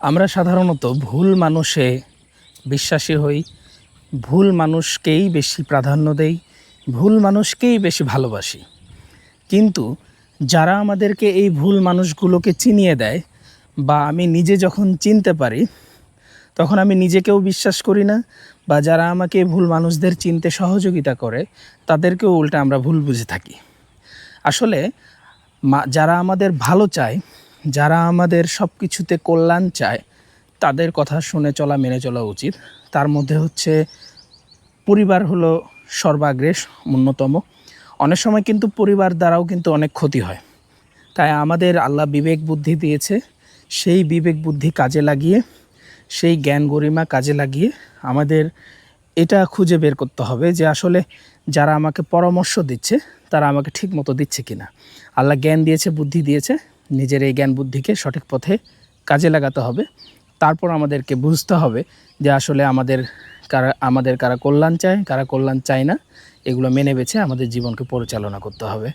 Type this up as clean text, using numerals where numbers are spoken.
আমরা সাধারণত ভুল মানুষে বিশ্বাসী হই, ভুল মানুষকেই বেশি প্রাধান্য দেই, ভুল মানুষকেই বেশি ভালোবাসি। কিন্তু যারা আমাদেরকে এই ভুল মানুষগুলোকে চিনিয়ে দেয় বা আমি নিজে যখন চিনতে পারি তখন আমি নিজেকেও বিশ্বাস করি না, বা যারা আমাকে ভুল মানুষদের চিনতে সহযোগিতা করে তাদেরকেও উল্টা আমরা ভুল বুঝে থাকি। আসলে যারা আমাদের ভালো চায়, যারা আমাদের সব কিছুতে কল্যাণ চায়, তাদের কথা শুনে চলা, মেনে চলা উচিত। তার মধ্যে হচ্ছে পরিবার হলো সর্বাগ্রে অন্যতম। অনেক সময় কিন্তু পরিবার দ্বারাও কিন্তু অনেক ক্ষতি হয়। তাই আমাদের আল্লাহ বিবেক বুদ্ধি দিয়েছে, সেই বিবেক বুদ্ধি কাজে লাগিয়ে, সেই জ্ঞান গরিমা কাজে লাগিয়ে আমাদের এটা খুঁজে বের করতে হবে যে আসলে যারা আমাকে পরামর্শ দিচ্ছে তারা আমাকে ঠিক মতো দিচ্ছে কিনা। আল্লাহ জ্ঞান দিয়েছে, বুদ্ধি দিয়েছে, নিজের এই জ্ঞান বুদ্ধিকে সঠিক পথে কাজে লাগাতে হবে। তারপর আমাদেরকে বুঝতে হবে যে আসলে আমাদের কারা কল্যাণ চায়, কারা কল্যাণ চায় না, এগুলো মেনে বেছে আমাদের জীবনকে পরিচালনা করতে হবে।